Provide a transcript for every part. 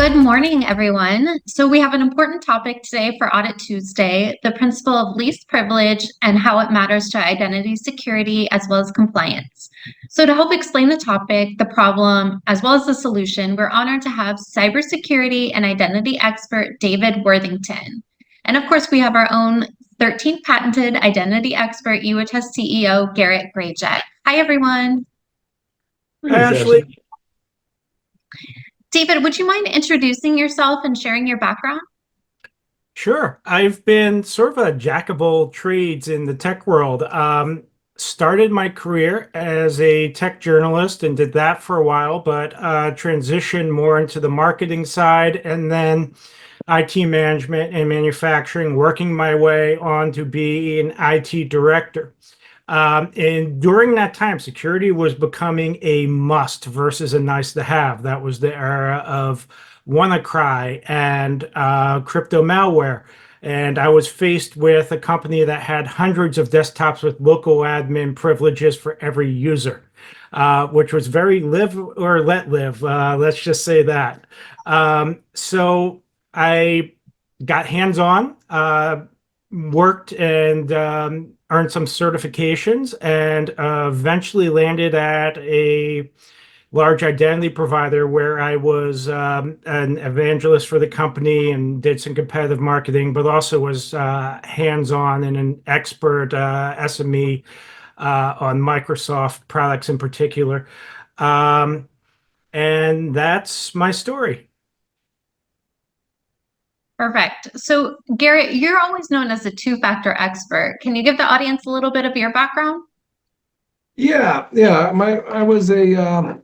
Good morning, everyone. So we have an important topic today for Audit Tuesday, the principle of least privilege and how it matters to identity security as well as compliance. So to help explain the topic, the problem, as well as the solution, we're honored to have cybersecurity and identity expert David Worthington. And of course, we have our own 13th patented identity expert, YouAttest CEO, Garret Grajek. Hi, everyone. Greetings, Ashley. David, would you mind introducing yourself and sharing your background? Sure. I've been sort of a jack of all trades in the tech world. Started my career as a tech journalist and did that for a while, but transitioned more into the marketing side and then IT management and manufacturing, working my way on to be an IT director. And during that time, security was becoming a must versus a nice to have. That was the era of WannaCry and crypto malware. And I was faced with a company that had hundreds of desktops with local admin privileges for every user, which was very live or let live. Let's just say that. So I got hands-on, worked and earned some certifications, and eventually landed at a large identity provider where I was an evangelist for the company and did some competitive marketing, but also was hands-on and an expert SME on Microsoft products in particular. And that's my story. Perfect. So, Garret, you're always known as a two-factor expert. Can you give the audience a little bit of your background? Yeah. I was been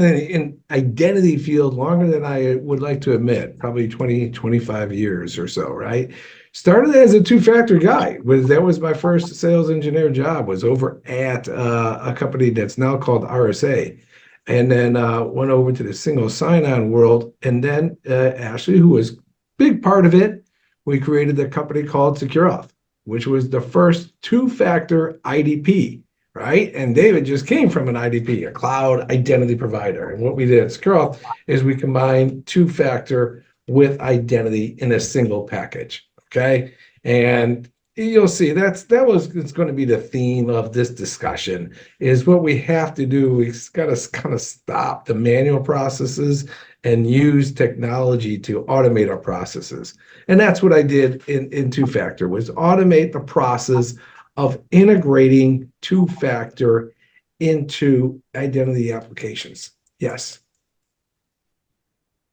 in identity field longer than I would like to admit, probably 20, 25 years or so, right? Started as a two-factor guy. That was my first sales engineer job, was over at a company that's now called RSA. And then went over to the single sign-on world. And then Ashley, who was a big part of it, we created a company called SecureAuth, which was the first two-factor IDP. Right? And David just came from an IDP, a cloud identity provider. And what we did at SecureAuth is we combined two-factor with identity in a single package. Okay. And you'll see it's going to be the theme of this discussion is what we have to do. We've got to kind of stop the manual processes and use technology to automate our processes. And that's what I did in two-factor, was automate the process of integrating two-factor into identity applications. Yes.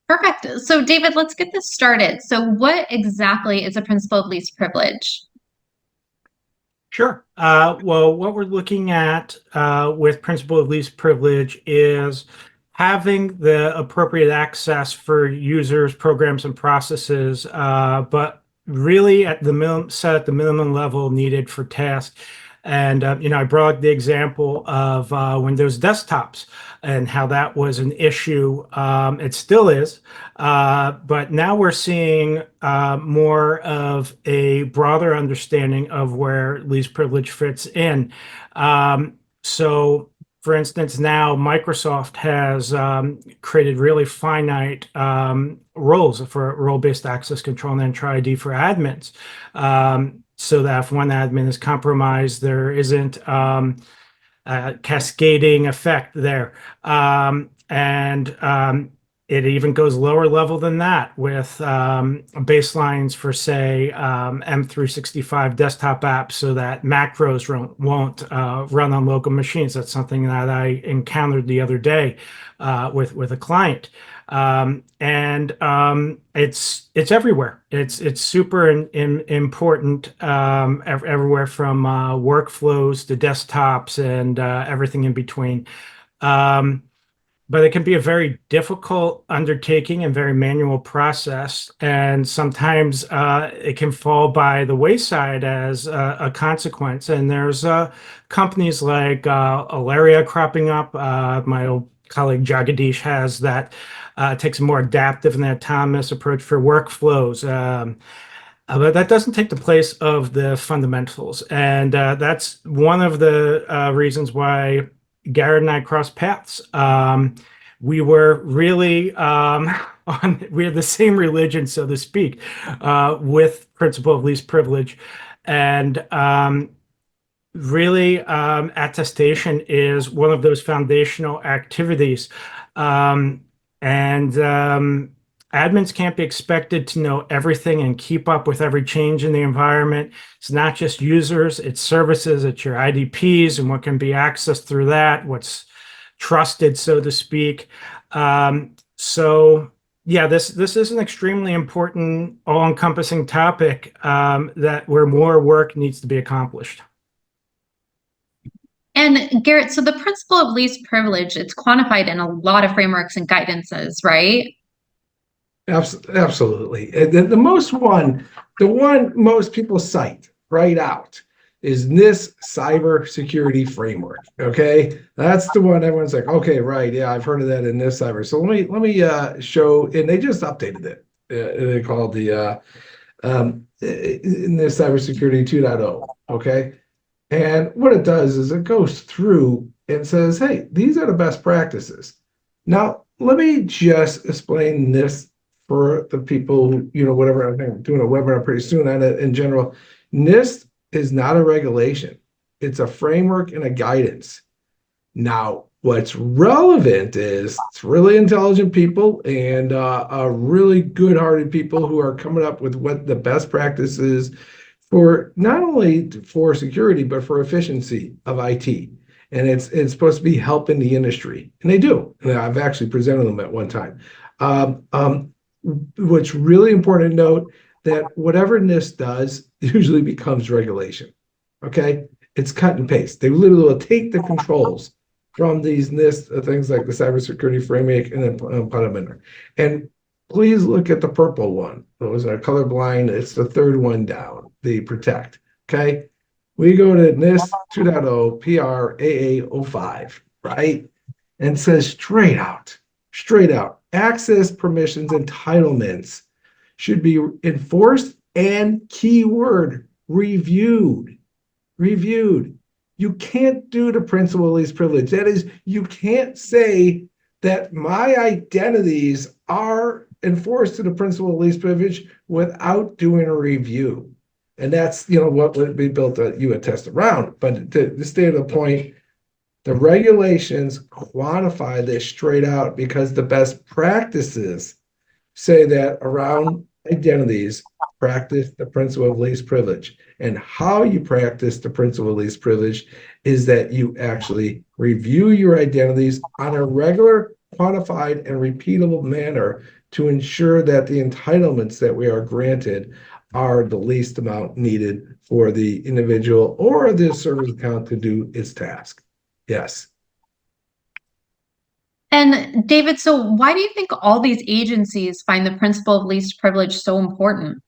Perfect. So, David, let's get this started. So, what exactly is a principle of least privilege? Sure. Well, what we're looking at with principle of least privilege is having the appropriate access for users, programs, and processes, but really at the set at the minimum level needed for tasks. And I brought the example of Windows desktops and how that was an issue. It still is, but now we're seeing more of a broader understanding of where least privilege fits in. So, for instance, now Microsoft has created really finite roles for role-based access control and Enter ID for admins, so that if one admin is compromised, there isn't a cascading effect there. It even goes lower level than that with baselines for, say, M365 desktop apps so that macros won't run on local machines. That's something that I encountered the other day with a client. It's everywhere. It's super important everywhere from workflows to desktops and everything in between. But it can be a very difficult undertaking and very manual process. And sometimes it can fall by the wayside as a consequence. And there's companies like Alaria cropping up. My old colleague Jagadish has that, takes a more adaptive and autonomous approach for workflows. But that doesn't take the place of the fundamentals. And that's one of the reasons why Garret and I crossed paths. We were really we have the same religion, so to speak, with principle of least privilege. And really, attestation is one of those foundational activities. Admins can't be expected to know everything and keep up with every change in the environment. It's not just users, it's services, it's your IDPs and what can be accessed through that, what's trusted, so to speak. So yeah, this is an extremely important, all-encompassing topic where more work needs to be accomplished. And Garret, so the principle of least privilege, it's quantified in a lot of frameworks and guidances, right? Absolutely. The one most people cite right out is NIST cybersecurity framework. Okay, that's the one everyone's like, okay, right, yeah, I've heard of that in NIST cyber. So let me show, and they just updated it. They called the NIST cybersecurity 2.0. Okay, and what it does is it goes through and says, hey, these are the best practices. Now, let me just explain this for the people who, whatever, I think I'm doing a webinar pretty soon on it in general. NIST is not a regulation. It's a framework and a guidance. Now, what's relevant is it's really intelligent people and really good-hearted people who are coming up with what the best practice is for not only for security, but for efficiency of IT. And it's supposed to be helping the industry. And they do. And I've actually presented them at one time. What's really important to note that whatever NIST does usually becomes regulation. Okay? It's cut and paste. They literally will take the controls from these NIST things like the cybersecurity framework and then put them in there. And please look at the purple one. Those are colorblind. It's the third one down, the protect. Okay? We go to NIST 2.0 PRAA05, right? And it says straight out, access permissions entitlements should be enforced and keyword reviewed. You can't do the principle of least privilege. That is, you can't say that my identities are enforced to the principle of least privilege without doing a review. And that's, what would be built at YouAttest around. But to stay to the point, the regulations quantify this straight out because the best practices say that around identities, practice the principle of least privilege. And how you practice the principle of least privilege is that you actually review your identities on a regular, quantified, and repeatable manner to ensure that the entitlements that we are granted are the least amount needed for the individual or the service account to do its task. Yes. And David, so why do you think all these agencies find the principle of least privilege so important?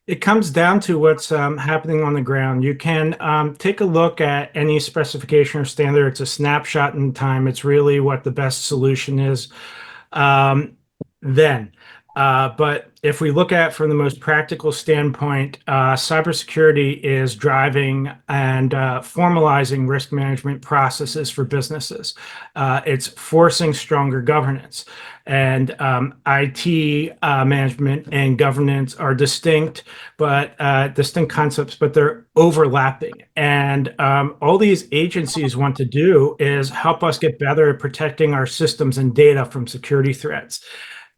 It comes down to what's happening on the ground. You can take a look at any specification or standard. It's a snapshot in time. It's really what the best solution is then. But if we look at it from the most practical standpoint, cybersecurity is driving and formalizing risk management processes for businesses. It's forcing stronger governance. And IT management and governance are distinct concepts, but they're overlapping. And all these agencies want to do is help us get better at protecting our systems and data from security threats.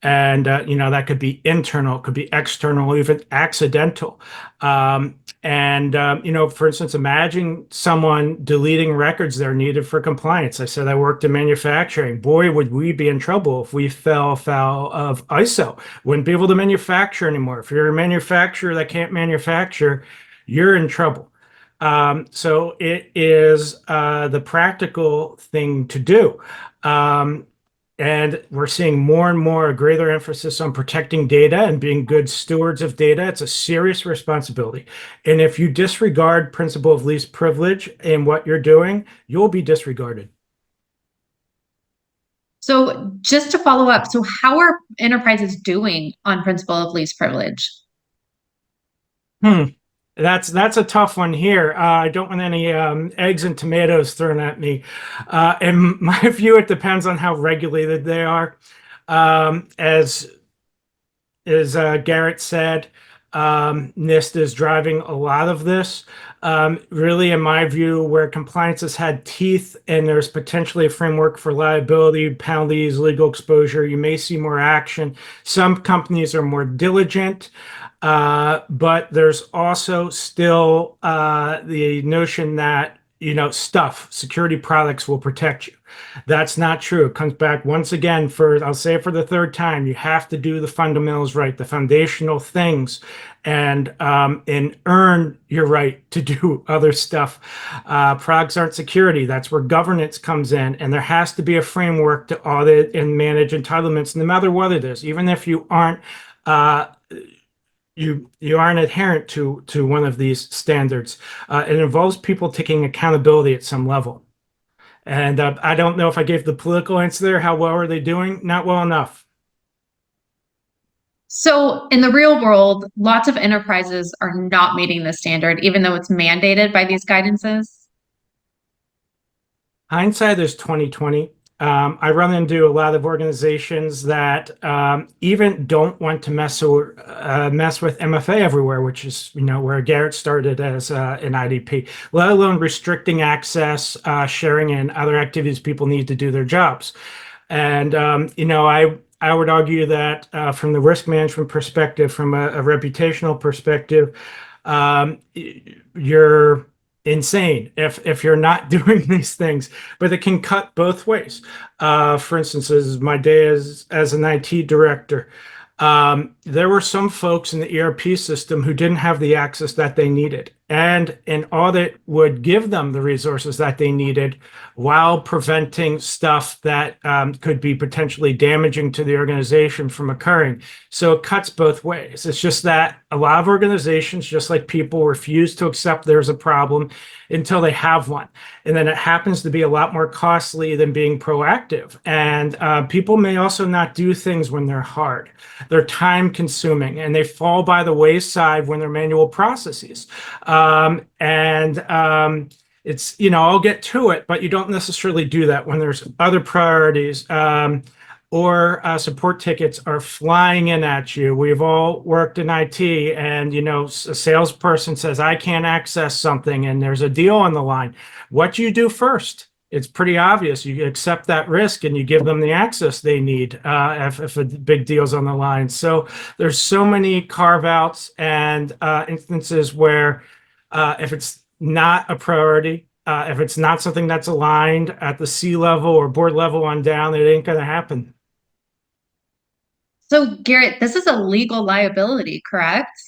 And, that could be internal, could be external, even accidental. For instance, imagine someone deleting records that are needed for compliance. I said I worked in manufacturing. Boy, would we be in trouble if we fell foul of ISO. Wouldn't be able to manufacture anymore. If you're a manufacturer that can't manufacture, you're in trouble. So it is the practical thing to do. And we're seeing more and more a greater emphasis on protecting data and being good stewards of data. It's a serious responsibility. And if you disregard principle of least privilege in what you're doing, you'll be disregarded. So just to follow up, so how are enterprises doing on principle of least privilege? That's a tough one here. I don't want any eggs and tomatoes thrown at me. In my view, it depends on how regulated they are. As Garrett said, NIST is driving a lot of this. Really, in my view, where compliance has had teeth and there's potentially a framework for liability, penalties, legal exposure, you may see more action. Some companies are more diligent, but there's also still the notion that security products will protect you. That's not true. It comes back once again I'll say it for the third time, you have to do the fundamentals right, the foundational things, and earn your right to do other stuff. Products aren't security. That's where governance comes in, and there has to be a framework to audit and manage entitlements, no matter what it is, even if you aren't you aren't adherent to one of these standards. It involves people taking accountability at some level. And I don't know if I gave the political answer there. How well are they doing? Not well enough. So in the real world, lots of enterprises are not meeting the standard, even though it's mandated by these guidances. Hindsight is 2020. I run into a lot of organizations that even don't want to mess with MFA everywhere, which is where Garrett started as an IDP, let alone restricting access, sharing, and other activities people need to do their jobs. And I would argue that from the risk management perspective, from a reputational perspective, you're insane if you're not doing these things, but it can cut both ways. For instance, as my day as an IT director, there were some folks in the ERP system who didn't have the access that they needed, and an audit would give them the resources that they needed while preventing stuff that could be potentially damaging to the organization from occurring. So it cuts both ways. It's just that a lot of organizations, just like people, refuse to accept there's a problem until they have one. And then it happens to be a lot more costly than being proactive. And people may also not do things when they're hard. They're time consuming, and they fall by the wayside when they're manual processes. It's, I'll get to it, but you don't necessarily do that when there's other priorities. Or support tickets are flying in at you. We've all worked in IT, and a salesperson says, I can't access something, and there's a deal on the line. What do you do first? It's pretty obvious. You accept that risk and you give them the access they need if a big deal's on the line. So there's so many carve-outs and instances where if it's not a priority, if it's not something that's aligned at the C level or board level on down, it ain't going to happen. So Garrett, this is a legal liability, correct?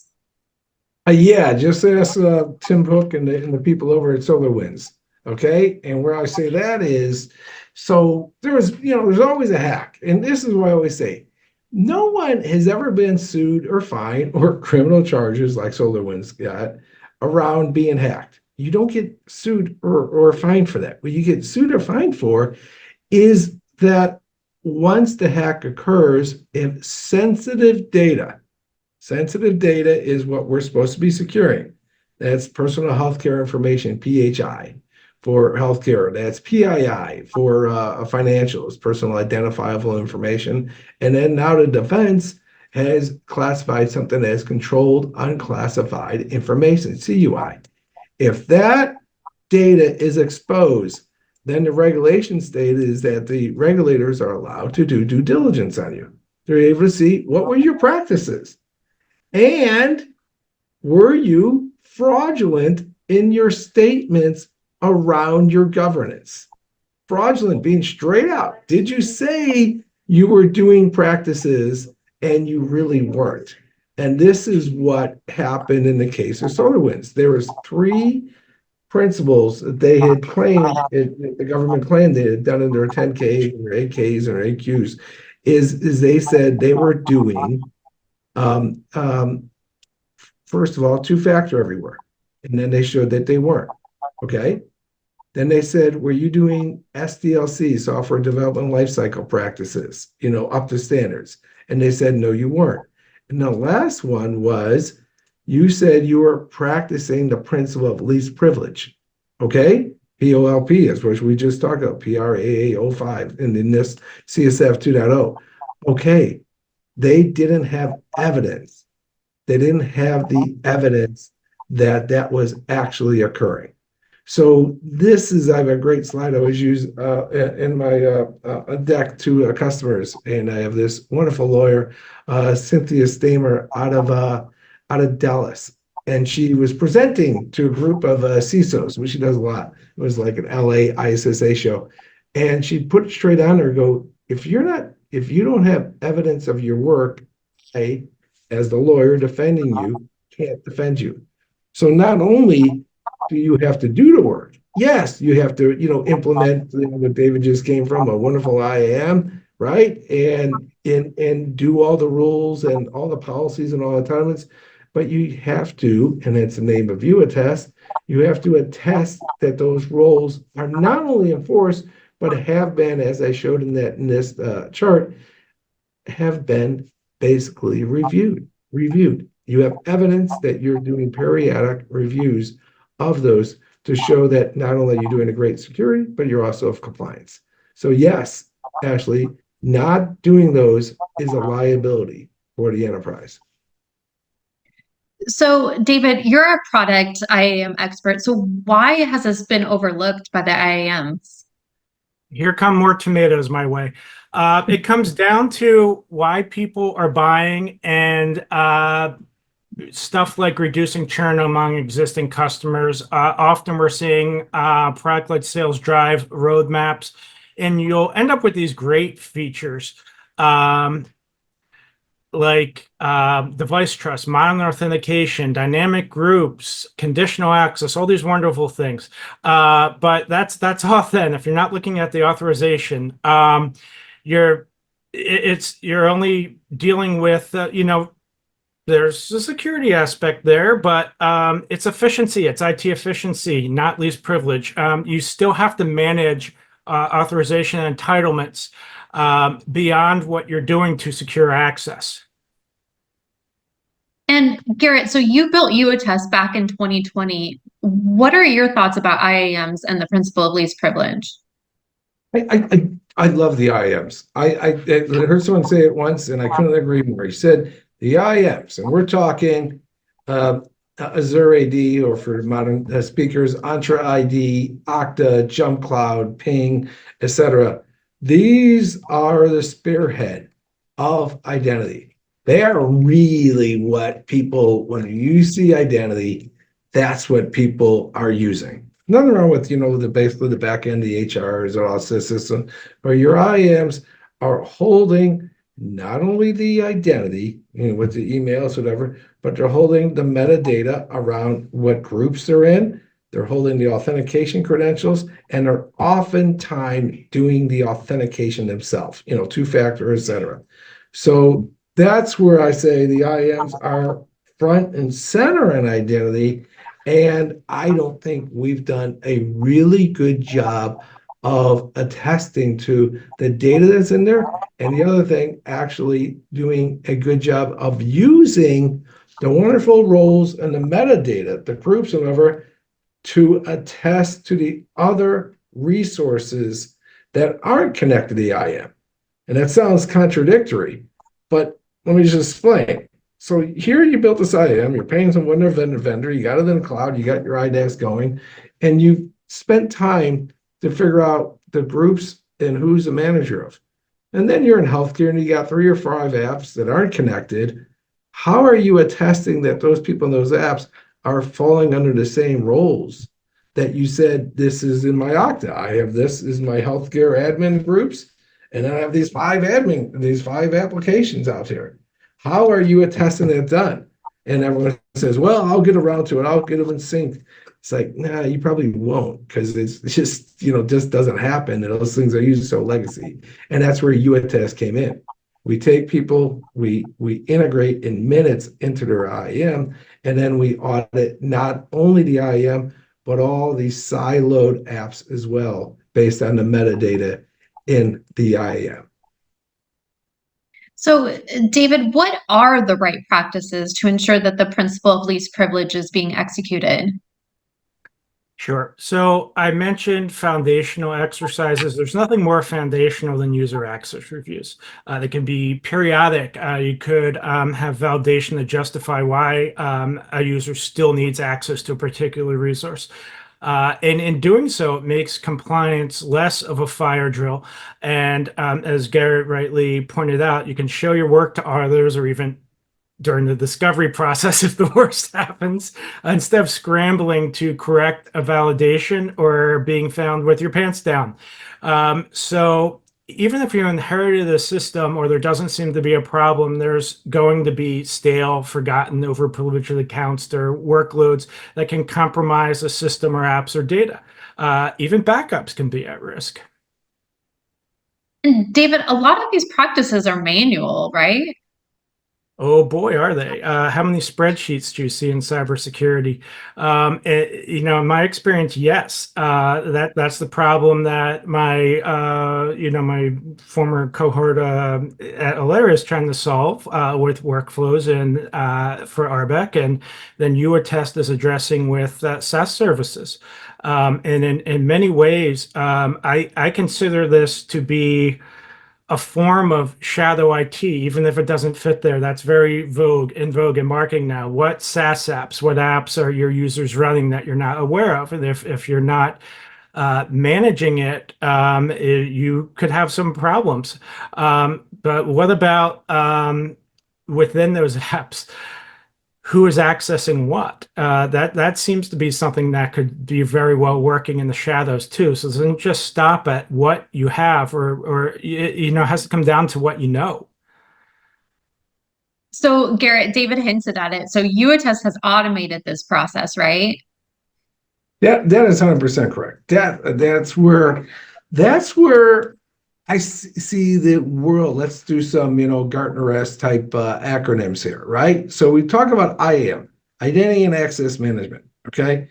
Yeah, just ask Tim Hook and the people over at SolarWinds. Okay, and where I say that is, so there's always a hack, and this is what I always say: no one has ever been sued or fined or criminal charges like SolarWinds got around being hacked. You don't get sued or fined for that. What you get sued or fined for is that once the hack occurs, if sensitive data is what we're supposed to be securing. That's personal healthcare information, PHI, for healthcare. That's PII for financials, personal identifiable information. And then now the defense has classified something as controlled unclassified information, CUI. If that data is exposed, then the regulation stated is that the regulators are allowed to do due diligence on you. They're able to see what were your practices, and were you fraudulent in your statements around your governance? Fraudulent, being straight out. Did you say you were doing practices and you really weren't? And this is what happened in the case of SolarWinds. There was 3 principles that they had claimed, the government claimed they had done in their 10Ks or 8Ks or 8Qs, is they said they were doing, first of all, 2-factor everywhere. And then they showed that they weren't. Okay. Then they said, were you doing SDLC, software development lifecycle practices, up to standards? And they said, no, you weren't. And the last one was, you said you were practicing the principle of least privilege. Okay. POLP is what we just talked about, PRAA 05 in the NIST CSF 2.0. Okay, they didn't have evidence. They didn't have the evidence that that was actually occurring. So this is, I have a great slide I always use in my deck to customers, and I have this wonderful lawyer, Cynthia Stamer, out of Dallas, and she was presenting to a group of CISOs, which she does a lot. It was like an LA ISSA show, and she put it straight on her, go, if you don't have evidence of your work, I, as the lawyer defending you, can't defend you. So not only do you have to do the work, yes, you have to, implement what David just came from, a wonderful IAM, right? And do all the rules and all the policies and all the entitlements, but you have to, and it's the name of YouAttest, you have to attest that those roles are not only enforced, but have been, as I showed in this chart, have been basically reviewed. You have evidence that you're doing periodic reviews of those to show that not only are you doing a great security, but you're also of compliance. So yes, Ashley, not doing those is a liability for the enterprise. So, David, you're a product IAM expert. So why has this been overlooked by the IAMs? Here come more tomatoes my way. It comes down to why people are buying and stuff like reducing churn among existing customers. Often we're seeing product-led sales drive roadmaps, and you'll end up with these great features like device trust, modern authentication, dynamic groups, conditional access, all these wonderful things. But that's all then. If you're not looking at the authorization, you're only dealing with there's a security aspect there, but it's efficiency. It's IT efficiency, not least privilege. You still have to manage authorization and entitlements beyond what you're doing to secure access. And Garret, so you built YouAttest back in 2020. What are your thoughts about IAMs and the principle of least privilege? I love the IAMs. I heard someone say it once, and I couldn't agree more. He said the IAMs, and we're talking Azure AD, or for modern speakers, Entra ID, Okta, Jump Cloud, Ping, etc. These are the spearhead of identity. They are really what people, when you see identity, that's what people are using. Nothing wrong with, basically the back end, the HRs, or all system, but your IAMs are holding not only the identity, with the emails, whatever, but they're holding the metadata around what groups they're in. They're holding the authentication credentials, and they're oftentimes doing the authentication themselves, two-factor, etc. So that's where I say the IAMs are front and center in identity. And I don't think we've done a really good job of attesting to the data that's in there. And the other thing, actually doing a good job of using the wonderful roles and the metadata, the groups, and whatever, to attest to the other resources that aren't connected to the IAM. And that sounds contradictory, but let me just explain. So here you built this IAM, you're paying some vendor, you got it in the cloud, you got your IDaaS going, and you spent time to figure out the groups and who's the manager of. And then you're in healthcare and you got 3 or 5 apps that aren't connected. How are you attesting that those people in those apps are falling under the same roles that you said, this is in my Okta? I have this is my healthcare admin groups, and then I have these 5 applications out here. How are you attesting that done? And everyone says, well, I'll get around to it. I'll get them in sync. It's like, nah, you probably won't, because it's just, just doesn't happen. And those things are usually so legacy. And that's where YouAttest came in. We take people, we integrate in minutes into their IAM, and then we audit not only the IAM, but all these siloed apps as well, based on the metadata in the IAM. So, David, what are the right practices to ensure that the principle of least privilege is being executed? Sure. So I mentioned foundational exercises. There's nothing more foundational than user access reviews. They can be periodic. You could have validation to justify why a user still needs access to a particular resource. And in doing so, it makes compliance less of a fire drill. And as Garret rightly pointed out, you can show your work to others or even during the discovery process if the worst happens, instead of scrambling to correct a validation or being found with your pants down. So even if you inherited a system or there doesn't seem to be a problem, there's going to be stale, forgotten, overprivileged accounts or workloads that can compromise a system or apps or data. Even backups can be at risk. And David, a lot of these practices are manual, right? Oh boy, are they? How many spreadsheets do you see in cybersecurity? In my experience, yes. That's the problem that my former cohort at Alaria is trying to solve with workflows and for RBEC, and then YouAttest is addressing with SaaS services. And in many ways, I consider this to be a form of shadow IT, even if it doesn't fit there. That's very in vogue in marketing now. What SaaS apps, what apps are your users running that you're not aware of? And if you're not managing it, you could have some problems. But what about within those apps? Who is accessing what? That seems to be something that could be very well working in the shadows too. So it doesn't just stop at what you have, or it has to come down to what you know. So Garret, David hinted at it. So UAttest has automated this process, right? That is 100% correct. That's where I see the world. Let's do some, Gartner-esque type acronyms here, right? So we talk about IAM, Identity and Access Management, okay?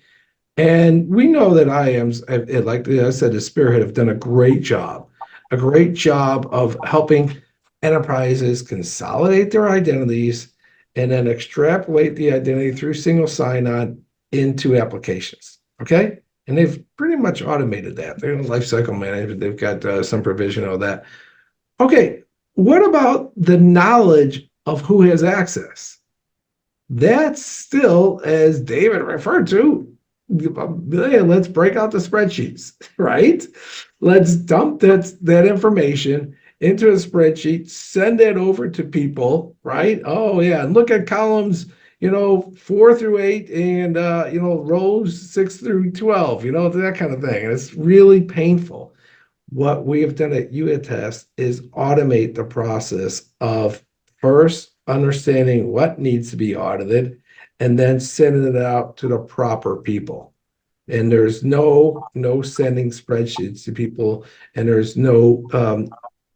And we know that IAMs, like I said, the Spearhead have done a great job of helping enterprises consolidate their identities and then extrapolate the identity through single sign-on into applications, okay? And they've pretty much automated that. They're in lifecycle management. They've got some provision of that. Okay, what about the knowledge of who has access? That's still, as David referred to, let's break out the spreadsheets, right? Let's dump that information into a spreadsheet, send it over to people, right? Oh yeah, and look at columns, 4 through 8 and rows 6 through 12, that kind of thing. And it's really painful. What we have done at YouAttest is automate the process of first understanding what needs to be audited and then sending it out to the proper people. And there's no sending spreadsheets to people, and there's no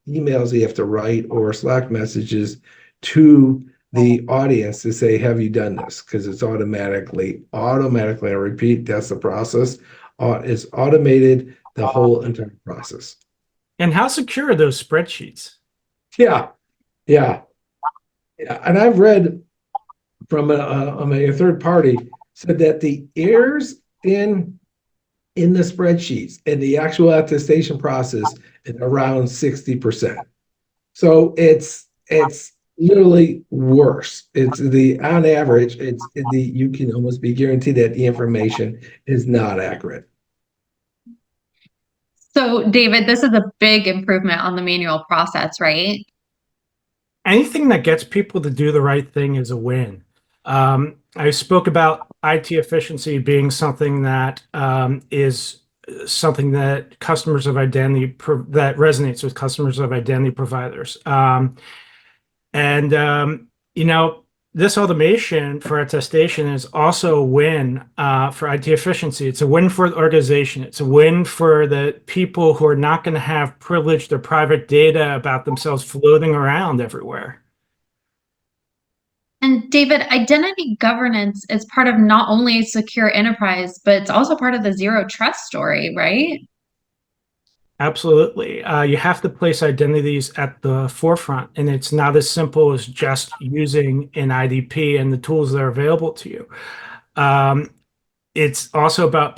emails you have to write or Slack messages to the audience to say, have you done this? Because it's automatically, I repeat, that's the process. It's automated the whole entire process. And how secure are those spreadsheets? Yeah. And I've read from a third party said that the errors in the spreadsheets and the actual attestation process is around 60%. So it's literally worse. On average, you can almost be guaranteed that the information is not accurate. So David, this is a big improvement on the manual process, right? Anything that gets people to do the right thing is a win. I spoke about IT efficiency being something that is something that customers of identity that resonates with customers of identity providers. This automation for attestation is also a win for IT efficiency. It's a win for the organization. It's a win for the people who are not going to have privileged or private data about themselves floating around everywhere. And David, identity governance is part of not only a secure enterprise, but it's also part of the zero trust story, right? Absolutely. You have to place identities at the forefront, and it's not as simple as just using an IDP and the tools that are available to you. It's also about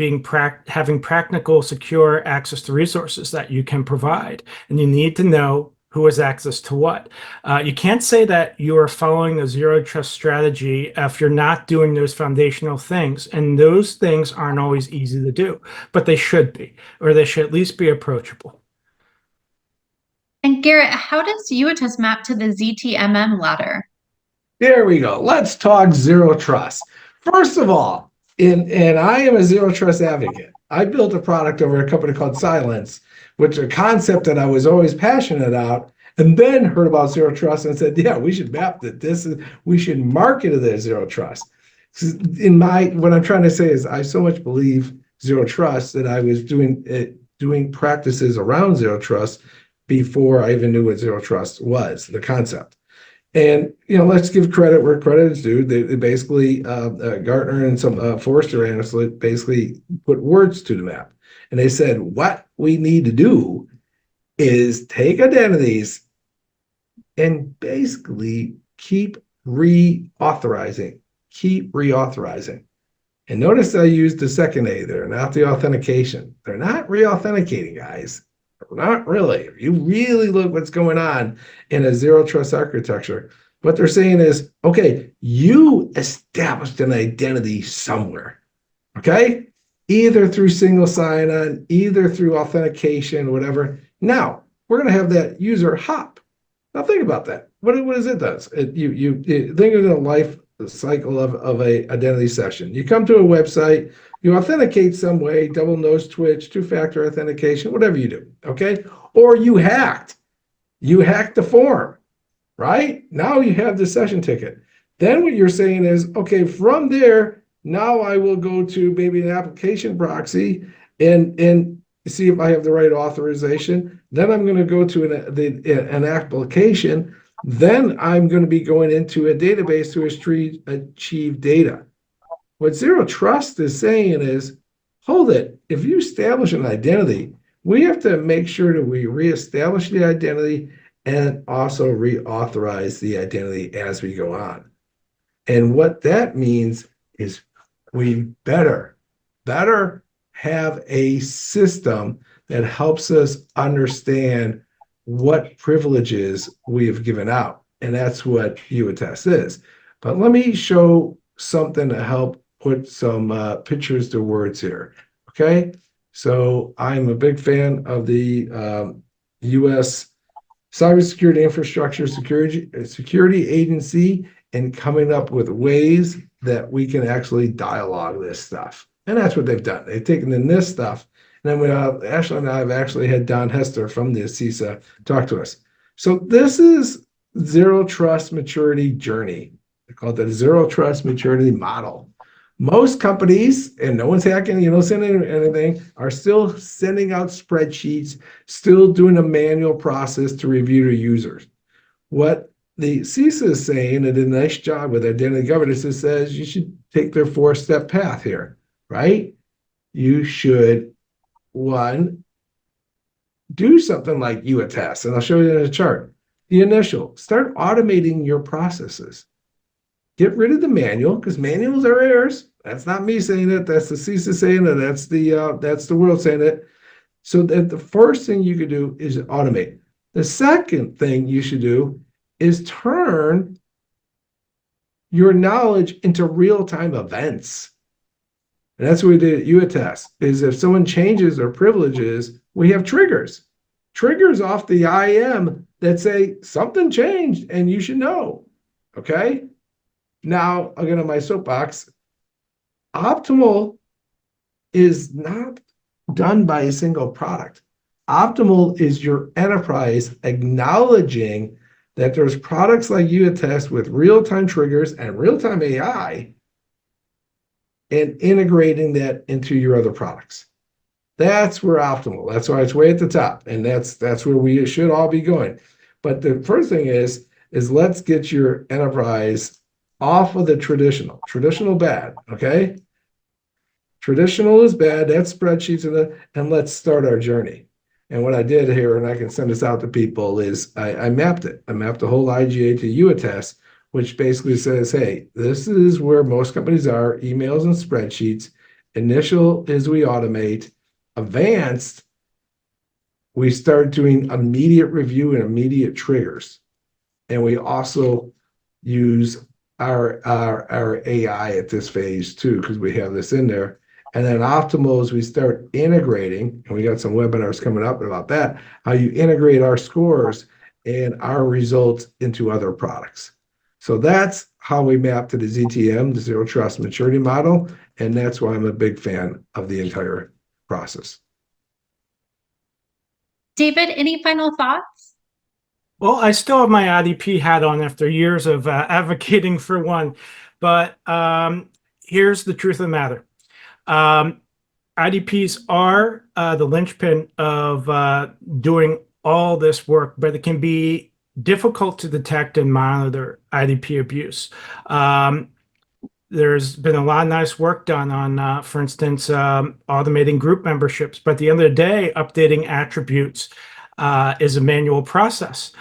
having practical, secure access to resources that you can provide. And you need to know who has access to what. You can't say that you are following a zero trust strategy if you're not doing those foundational things. And those things aren't always easy to do, but they should be, or they should at least be approachable. And Garret, how does YouAttest map to the ZTMM ladder? There we go. Let's talk zero trust. First of all, and I am a zero trust advocate. I built a product over a company called Silence, which is a concept that I was always passionate about, and then heard about zero trust and said, yeah, we should map that. We should market it as zero trust. What I'm trying to say is I so much believe zero trust that I was doing practices around zero trust before I even knew what zero trust was, the concept. And, let's give credit where credit is due. They basically, Gartner and some Forrester analysts basically put words to the map. And they said, what we need to do is take identities and basically keep reauthorizing. And notice I used the second A there, not the authentication. They're not re-authenticating, guys. Not really. If you really look what's going on in a zero trust architecture, what they're saying is, okay, you established an identity somewhere, okay? Either through single sign-on, either through authentication, whatever. Now, we're going to have that user hop. Now, think about that. What does it does? You think of the life cycle of a identity session. You come to a website, you authenticate some way, double nose twitch, two-factor authentication, whatever you do, okay? Or you hacked the form, right? Now you have the session ticket. Then what you're saying is, okay, from there, now I will go to maybe an application proxy and see if I have the right authorization. Then I'm going to go to an application. Then I'm going to be going into a database to achieve data. What zero trust is saying is, hold it. If you establish an identity, we have to make sure that we reestablish the identity and also reauthorize the identity as we go on. And what that means is we better have a system that helps us understand what privileges we have given out. And that's what YouAttest is. But let me show something to help put some pictures to words here. Okay. So I'm a big fan of the U.S. Cybersecurity Infrastructure Security Agency and coming up with ways that we can actually dialogue this stuff. And that's what they've done. They've taken the NIST stuff. And then Ashley and I have actually had Don Hester from the CISA talk to us. So this is zero trust maturity journey. They call it the zero trust maturity model. Most companies, and no one's hacking, sending anything, are still sending out spreadsheets, still doing a manual process to review to users. What the CISA is saying, and did a nice job with identity governance, it says you should take their 4-step path here, right? You should, one, do something like YouAttest, and I'll show you in a chart. The initial, start automating your processes. Get rid of the manual, because manuals are errors. That's not me saying it. That's the CISA saying it. That's the world saying it. So that the first thing you could do is automate. The second thing you should do is turn your knowledge into real-time events. And that's what we did at YouAttest, is if someone changes their privileges, we have triggers. Triggers off the IAM that say something changed and you should know, okay? Now, again, on my soapbox, optimal is not done by a single product. Optimal is your enterprise acknowledging that there's products like YouAttest with real-time triggers and real-time AI and integrating that into your other products. That's where optimal. That's why it's way at the top, and that's where we should all be going. But the first thing is let's get your enterprise off of the traditional. Traditional bad, okay? Traditional is bad. That's spreadsheets and let's start our journey. And what I did here, and I can send this out to people, is I mapped it. I mapped the whole IGA to YouAttest, which basically says, hey, this is where most companies are, emails and spreadsheets, Initial is we automate. Advanced, we start doing immediate review and immediate triggers. And we also use our AI at this phase too, because we have this in there. And then optimal is we start integrating, and we got some webinars coming up about that, how you integrate our scores and our results into other products. So that's how we map to the ZTM, the Zero Trust Maturity Model. And that's why I'm a big fan of the entire process. David, any final thoughts? Well, I still have my IDP hat on after years of advocating for one, but here's the truth of the matter. IDPs are the linchpin of doing all this work, but it can be difficult to detect and monitor IDP abuse. There's been a lot of nice work done on, for instance, automating group memberships, but at the end of the day, updating attributes is a manual process.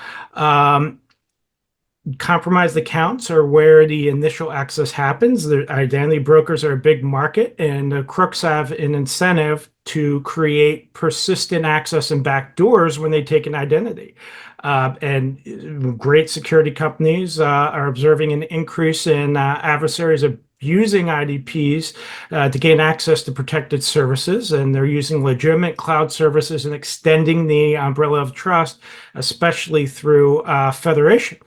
Compromised accounts are where the initial access happens. The identity brokers are a big market, and the crooks have an incentive to create persistent access and backdoors when they take an identity. And great security companies are observing an increase in adversaries abusing IDPs to gain access to protected services, and they're using legitimate cloud services and extending the umbrella of trust, especially through federation.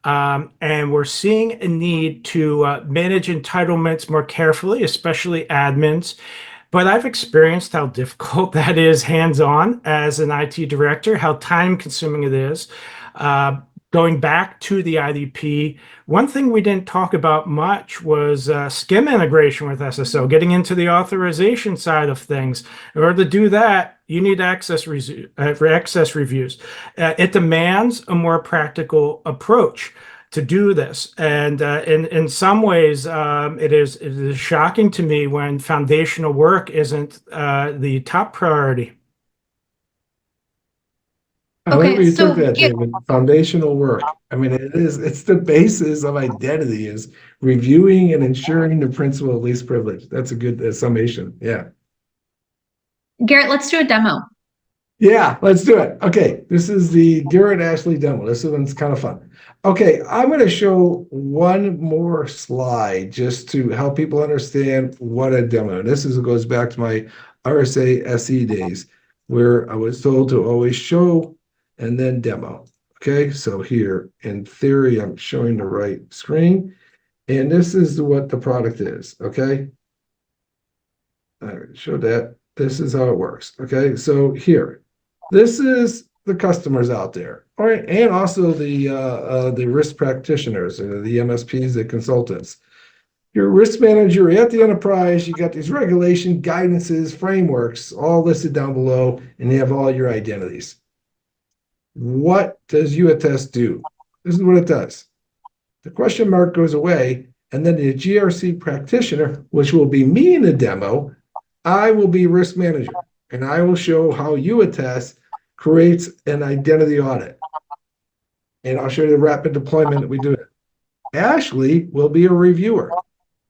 And we're seeing a need to manage entitlements more carefully, especially admins. But I've experienced how difficult that is hands-on as an IT director, how time-consuming it is. Going back to the IDP, one thing we didn't talk about much was SCIM integration with SSO, getting into the authorization side of things. In order to do that, you need access reviews. It demands a more practical approach to do this. And in some ways, it is shocking to me when foundational work isn't the top priority. I like where you so took that, David. Foundational work. I mean, it's the basis of identity, is reviewing and ensuring the principle of least privilege. That's a good summation. Yeah. Garrett, let's do a demo. Yeah, let's do it. Okay, this is the Garrett Ashley demo. This one's kind of fun. Okay, I'm going to show one more slide just to help people understand what a demo. And goes back to my RSA SE days, where I was told to always show and then demo. Okay, so here, in theory, I'm showing the right screen. And this is what the product is, okay? I already showed that. This is how it works, okay? So here, this is the customers out there, all right? And also the risk practitioners, the MSPs, the consultants. Your risk manager at the enterprise, you got these regulation guidances, frameworks, all listed down below, and you have all your identities. What does YouAttest do? This is what it does. The question mark goes away, and then the GRC practitioner, which will be me in the demo, I will be risk manager, and I will show how YouAttest creates an identity audit. And I'll show you the rapid deployment that we do it. Ashley will be a reviewer.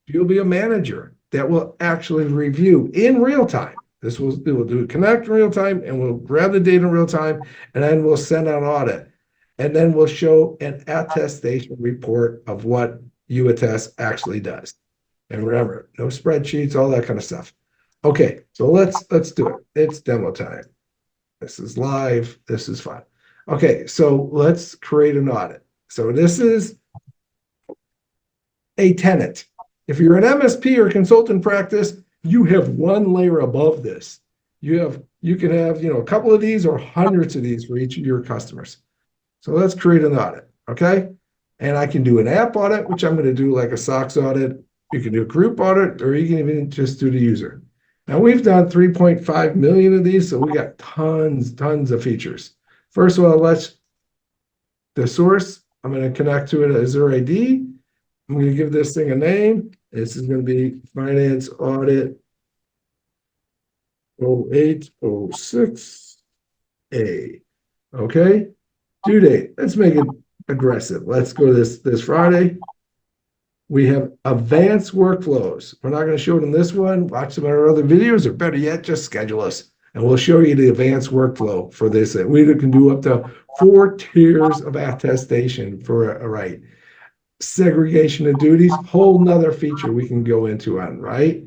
She'll be a manager that will actually review in real time. It will do connect in real time, and we'll grab the data in real time, and then we'll send out an audit. And then we'll show an attestation report of what YouAttest actually does. And remember, no spreadsheets, all that kind of stuff. Okay, so let's do it. It's demo time. This is live. This is fun. Okay, so let's create an audit. So this is a tenant. If you're an MSP or consultant practice, you have one layer above this. You can have a couple of these or hundreds of these for each of your customers. So let's create an audit, okay? And I can do an app audit, which I'm going to do like a SOX audit. You can do a group audit, or you can even just do the user. Now we've done 3.5 million of these, so we got tons of features. First of all, the source, I'm going to connect to it as Azure ID. I'm going to give this thing a name. This is going to be Finance Audit 0806A. Okay? Due date. Let's make it aggressive. Let's go this Friday. We have advanced workflows. We're not going to show it in this one. Watch some of our other videos, or better yet, just schedule us. And we'll show you the advanced workflow for this. We can do up to 4 tiers of attestation for a right. Segregation of duties, whole nother feature we can go into on, right?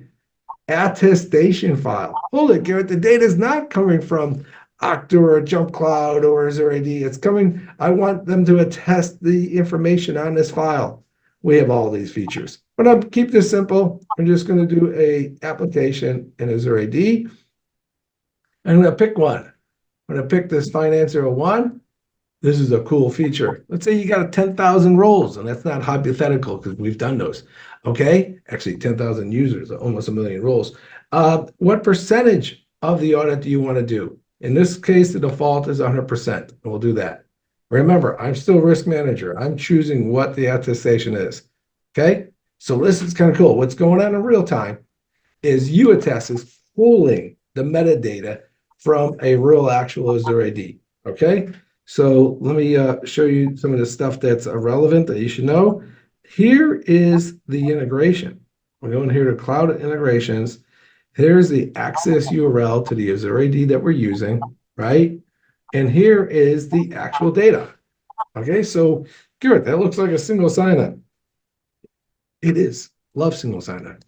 Attestation file. Hold it, Garrett. The data is not coming from Okta or Jump Cloud or Azure AD. It's coming, I want them to attest the information on this file. We have all these features. But I'll keep this simple. I'm just going to do a application in Azure AD. I'm going to pick one. I'm going to pick this Finance 01. This is a cool feature. Let's say you got 10,000 roles, and that's not hypothetical because we've done those. Okay, actually 10,000 users, almost 1 million roles. What percentage of the audit do you want to do? In this case, the default is 100%, and we'll do that. Remember, I'm still risk manager. I'm choosing what the attestation is. Okay, so this is kind of cool. What's going on in real time is YouAttest is pulling the metadata from a real actual Azure AD. Okay. So let me show you some of the stuff that's relevant that you should know. Here is the integration. We're going here to Cloud Integrations. Here's the access URL to the Azure AD that we're using, right? And here is the actual data. Okay, so Garrett, that looks like a single sign-on. It is. Love single sign-on.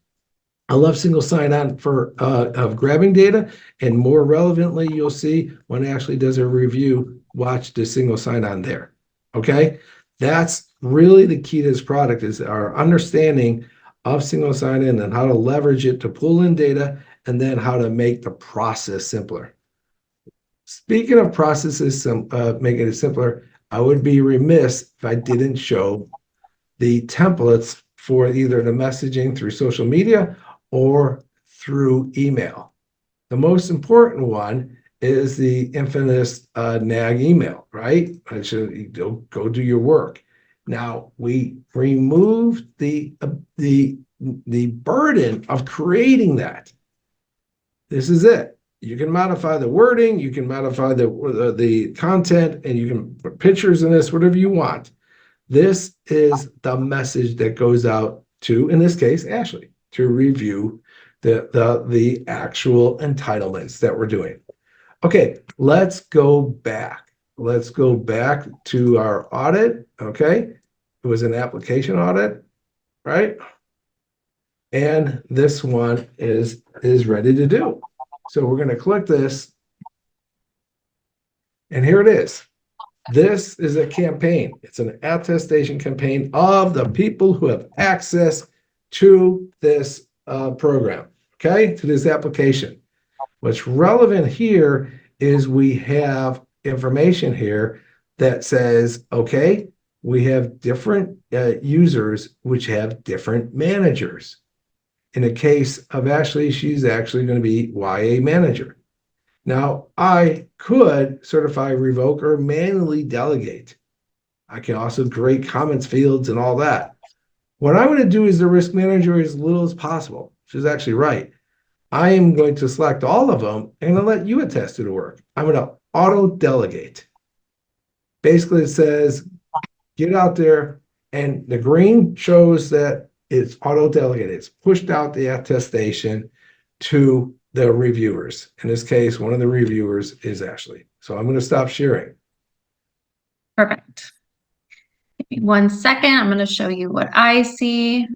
I love single sign-on for of grabbing data, and more relevantly, you'll see when it actually does a review, watch the single sign-on there. Okay, that's really the key to this product, is our understanding of single sign-in and how to leverage it to pull in data, and then how to make the process simpler. Speaking of processes, making it simpler, I would be remiss if I didn't show the templates for either the messaging through social media or through email. The most important one is the infamous nag email, right? Go do your work. Now, we removed the burden of creating that. This is it. You can modify the wording, you can modify the content, and you can put pictures in this, whatever you want. This is the message that goes out to, in this case, Ashley, to review the actual entitlements that we're doing. Okay, let's go back. Let's go back to our audit. Okay, it was an application audit, right? And this one is ready to do. So we're going to click this, and here it is. This is a campaign. It's an attestation campaign of the people who have access to this program, okay, to this application. What's relevant here is we have information here that says, okay, we have different users which have different managers. In the case of Ashley, she's actually going to be YA manager. Now, I could certify, revoke, or manually delegate. I can also create comments fields and all that. What I'm going to do is the risk manager as little as possible. She's actually right. I am going to select all of them and I'll let YouAttest do the work. I'm going to auto delegate. Basically, it says, get out there, and the green shows that it's auto delegated. It's pushed out the attestation to the reviewers. In this case, one of the reviewers is Ashley. So I'm going to stop sharing. Perfect. Give me 1 second. I'm going to show you what I see.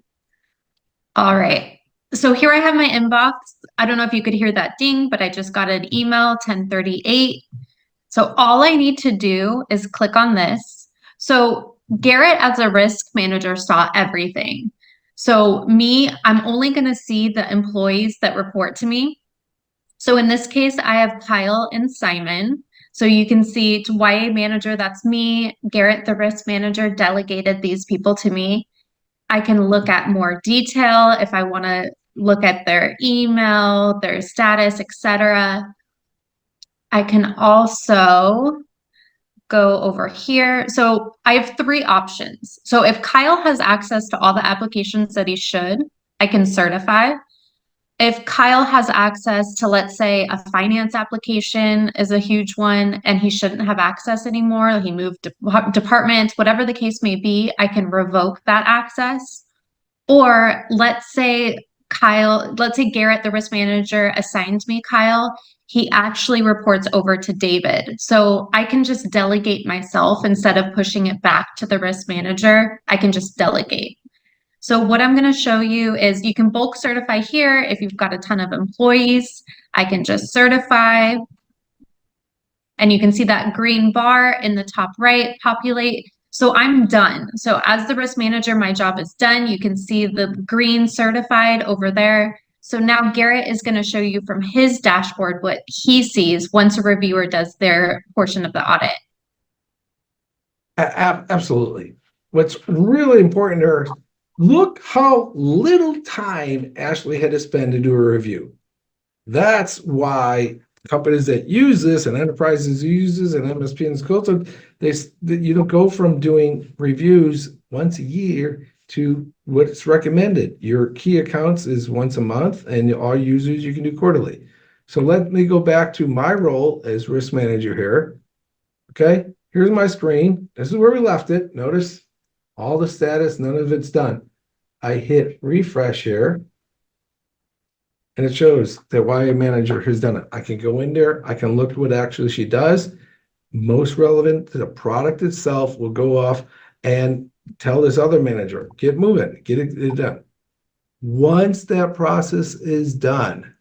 All right. So here I have my inbox. I don't know if you could hear that ding, but I just got an email, 10:38. So all I need to do is click on this. So Garrett, as a risk manager, saw everything. So me, I'm only going to see the employees that report to me. So in this case, I have Kyle and Simon. So you can see it's YA manager, that's me. Garrett, the risk manager, delegated these people to me. I can look at more detail if I want to look at their email, their status, etc. I can also go over here. So I have 3 options. So if Kyle has access to all the applications that he should, I can certify. If Kyle has access to, let's say, a finance application is a huge one and he shouldn't have access anymore, he moved departments, whatever the case may be, I can revoke that access. Or let's say Garrett, the risk manager, assigned me Kyle. He actually reports over to David. So I can just delegate myself instead of pushing it back to the risk manager. I can just delegate. So what I'm going to show you is you can bulk certify here if you've got a ton of employees. I can just certify. And you can see that green bar in the top right populate. So I'm done. So as the risk manager, my job is done. You can see the green certified over there. So now Garrett is going to show you from his dashboard what he sees once a reviewer does their portion of the audit. Absolutely. What's really important there, look how little time Ashley had to spend to do a review. That's why companies that use this and enterprises use this and MSP and schools, you don't go from doing reviews once a year to what's recommended. Your key accounts is once a month, and all users you can do quarterly. So let me go back to my role as risk manager here. Okay, here's my screen. This is where we left it. Notice all the status, none of it's done. I hit refresh here, and it shows that YA manager has done it. I can go in there. I can look at what actually she does. Most relevant to the product itself will go off and tell this other manager, get moving, get it done. Once that process is done,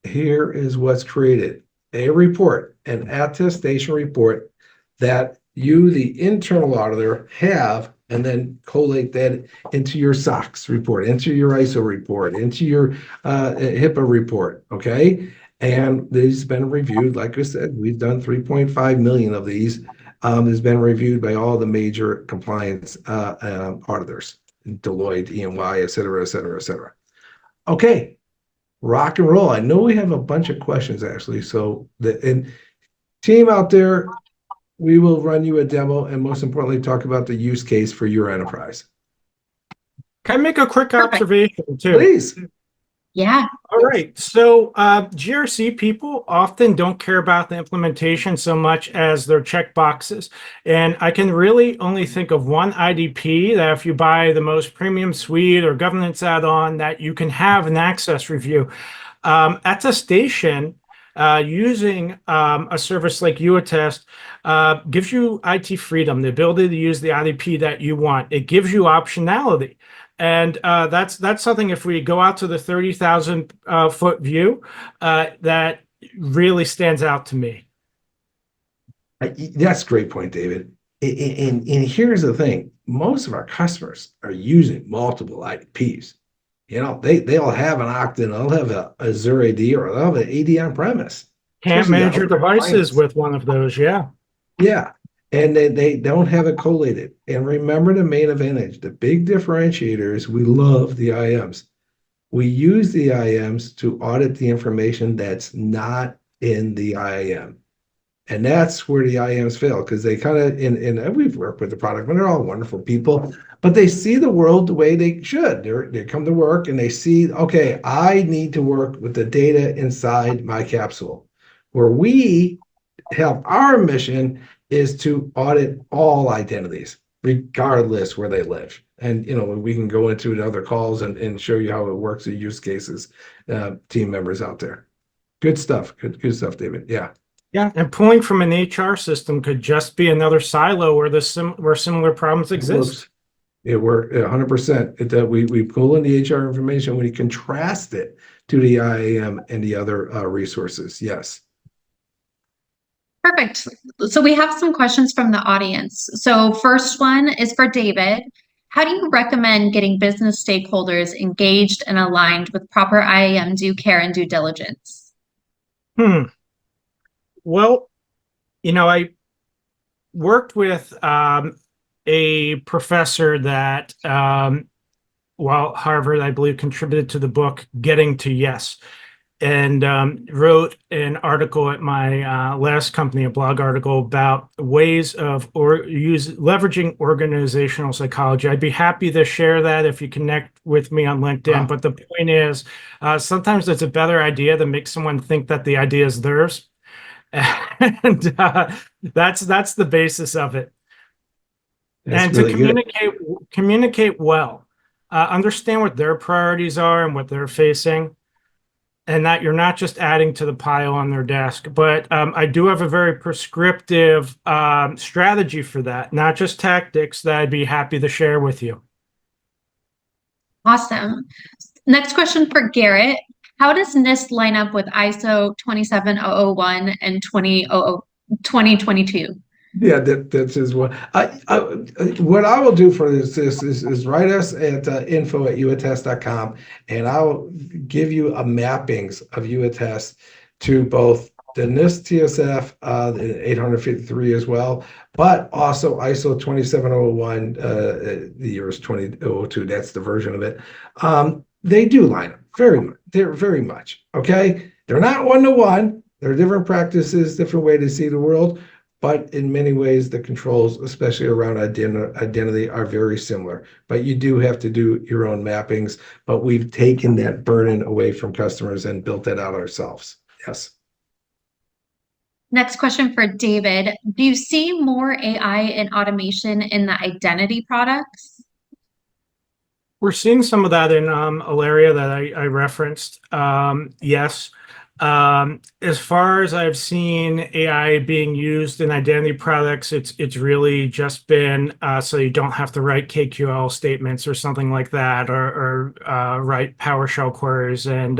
here is what's created. A report, an attestation report that you, the internal auditor, have, and then collate that into your SOX report, into your ISO report, into your HIPAA report, okay? And these have been reviewed. Like I said, we've done 3.5 million of these. Has been reviewed by all the major compliance auditors, Deloitte, EY, et cetera, et cetera, et cetera. Okay, rock and roll. I know we have a bunch of questions, actually. So and team out there, we will run you a demo and most importantly, talk about the use case for your enterprise. Can I make a quick observation too? Please. Yeah. All right. So GRC people often don't care about the implementation so much as their check boxes. And I can really only think of one IDP that if you buy the most premium suite or governance add-on that you can have an access review. Attestation using a service like YouAttest gives you IT freedom, the ability to use the IDP that you want. It gives you optionality. And that's something, if we go out to the 30,000 foot view, that really stands out to me. That's a great point, David. And here's the thing. Most of our customers are using multiple IDPs. You know, they'll have an Okta, they'll have a Azure AD, or they'll have an AD on premise. Can't manage your devices with one of those, yeah. Yeah. And they don't have it collated. And remember the main advantage, the big differentiator is we love the IAMs. We use the IAMs to audit the information that's not in the IAM. And that's where the IAMs fail, because they kind of, and we've worked with the product, and they're all wonderful people, but they see the world the way they should. They come to work and they see, okay, I need to work with the data inside my capsule. Where we have our mission is to audit all identities, regardless where they live. And, you know, we can go into it in other calls and show you how it works in use cases, team members out there. Good stuff. Good stuff, David. Yeah. Yeah, and pulling from an HR system could just be another silo where where similar problems exist. It works 100%. We pull in the HR information, we contrast it to the IAM and the other resources. Yes. Perfect. So we have some questions from the audience. So first one is for David. How do you recommend getting business stakeholders engaged and aligned with proper IAM due care and due diligence? Well, you know, I worked with a professor that, while Harvard, I believe, contributed to the book Getting to Yes, and wrote an article at my last company, a blog article about ways of leveraging organizational psychology. I'd be happy to share that if you connect with me on LinkedIn. Wow. But the point is, sometimes it's a better idea to make someone think that the idea is theirs. And that's the basis of it. That's And really to communicate well. understand what their priorities are and what they're facing, and that you're not just adding to the pile on their desk. But I do have a very prescriptive strategy for that, not just tactics, that I'd be happy to share with you. Awesome. Next question for Garret. How does NIST line up with ISO 27001 and 2022? Yeah, that's his one. What I will do for this is write us at info@youattest.com, and I'll give you a mappings of YouAttest to both the NIST CSF, the 853 as well, but also ISO 27001, the year is 2002. That's the version of it. They do line up they're very much, okay? They're not one-to-one. They're different practices, different way to see the world. But in many ways, the controls, especially around identity, are very similar. But you do have to do your own mappings. But we've taken that burden away from customers and built that out ourselves. Yes. Next question for David. Do you see more AI and automation in the identity products? We're seeing some of that in a area that I referenced. Yes. As far as I've seen AI being used in identity products, it's really just been so you don't have to write KQL statements or something like that, or write PowerShell queries, and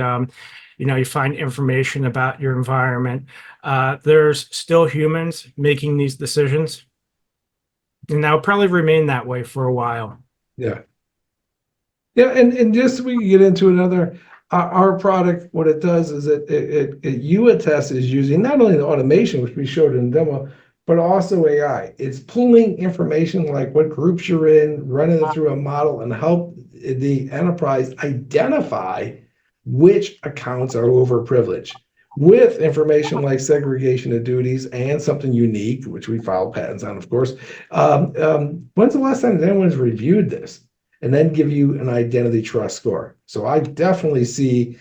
you find information about your environment. There's still humans making these decisions, and that'll probably remain that way for a while. Yeah. Yeah, and just so we can get into another. Our product, what it does is YouAttest is using not only the automation, which we showed in the demo, but also AI. It's pulling information like what groups you're in, running it through a model, and help the enterprise identify which accounts are overprivileged with information like segregation of duties and something unique, which we file patents on, of course. When's the last time anyone's reviewed this? And then give you an identity trust score. So I definitely see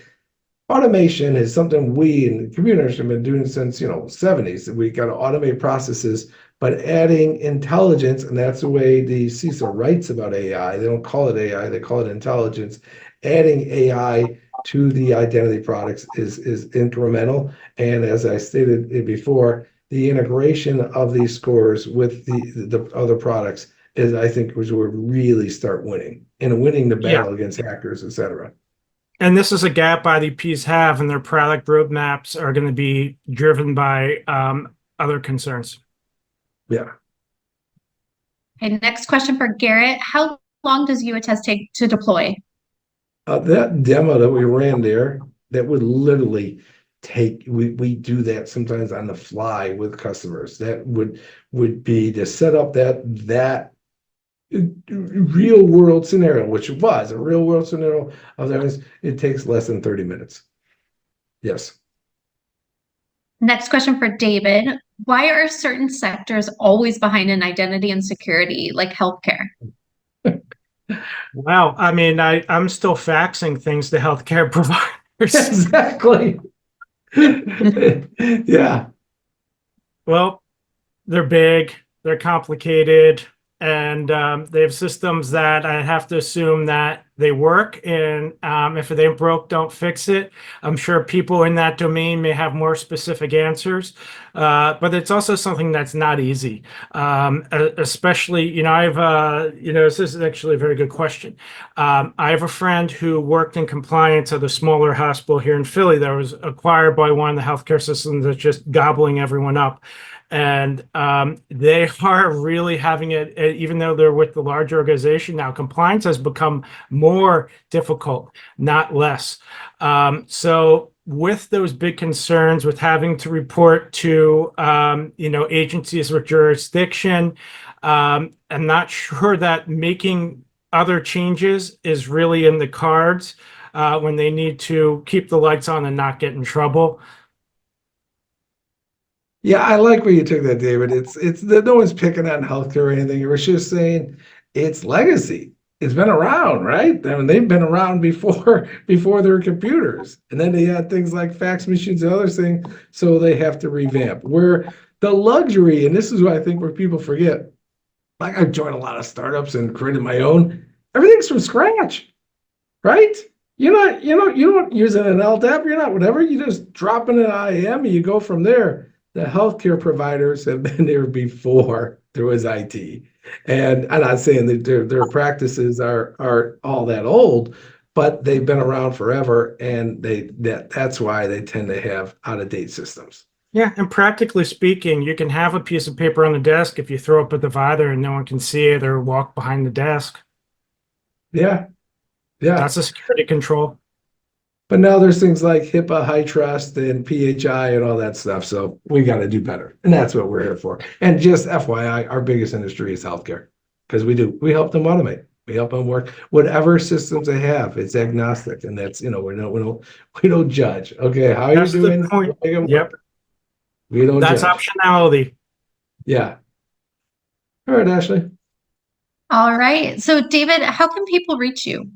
automation is something we in the computer industry have been doing since 70s. We got to automate processes, but adding intelligence, and that's the way the CISO writes about AI. They don't call it AI, they call it intelligence. Adding AI to the identity products is incremental. And as I stated before, the integration of these scores with the other products is, I think, was where we really start winning the battle against hackers, et cetera. And this is a gap IDPs have, and their product roadmaps are going to be driven by other concerns. Yeah. Okay, next question for Garret. How long does YouAttest take to deploy? That demo that we ran there, that would literally take, we do that sometimes on the fly with customers. That would be to set up that real world scenario, which was a real world scenario of that. It takes less than 30 minutes. Yes. Next question for David. Why are certain sectors always behind in identity and security, like healthcare? Wow. I mean, I'm still faxing things to healthcare providers. Exactly. Yeah. Well, they're big, they're complicated, and they have systems that I have to assume that they work, and if they ain't broke, don't fix it. I'm sure people in that domain may have more specific answers, but it's also something that's not easy. Especially, this is actually a very good question. I have a friend who worked in compliance at a smaller hospital here in Philly that was acquired by one of the healthcare systems that's just gobbling everyone up. And they are really having it, even though they're with the large organization now, compliance has become more difficult, not less. So with those big concerns with having to report to, agencies with jurisdiction, I'm not sure that making other changes is really in the cards when they need to keep the lights on and not get in trouble. Yeah, I like where you took that, David. It's no one's picking on healthcare or anything. We're just saying it's legacy. It's been around, right? I mean, they've been around before there were computers, and then they had things like fax machines and other things, so they have to revamp. Where the luxury, and this is what I think where people forget. Like, I've joined a lot of startups and created my own. Everything's from scratch, right? You don't using an LDAP, you're not whatever, you just drop in an IAM and you go from there. The healthcare providers have been there before there was IT. And I'm not saying that their practices are all that old, but they've been around forever, and that's why they tend to have out-of-date systems. Yeah, and practically speaking, you can have a piece of paper on the desk if you throw up a divider and no one can see it or walk behind the desk. Yeah, yeah. That's a security control. But now there's things like HIPAA, high trust, and PHI and all that stuff. So we got to do better. And that's what we're here for. And just FYI, our biggest industry is healthcare, because we help them automate. We help them work whatever systems they have. It's agnostic. And that's, we don't judge. Okay, how are you doing? The point. Yep. We don't That's judge. optionality. Yeah. All right, Ashley. All right. So David, how can people reach you?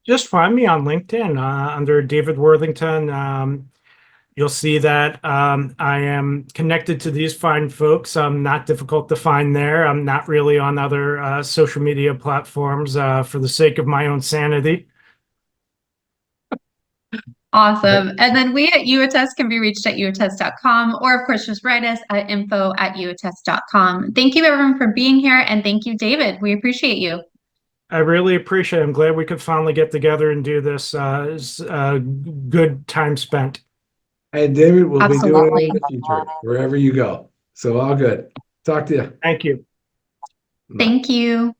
Just find me on LinkedIn under David Worthington. You'll see that I am connected to these fine folks. I'm not difficult to find there. I'm not really on other social media platforms for the sake of my own sanity. Awesome. And then we at YouAttest can be reached at youattest.com, or of course, just write us at info@youattest.com. Thank you everyone for being here. And thank you, David. We appreciate you. I really appreciate it. I'm glad we could finally get together and do this. It's a good time spent. And David will be doing Absolutely. it in the future, wherever you go. So all good. Talk to you. Thank you. Bye. Thank you.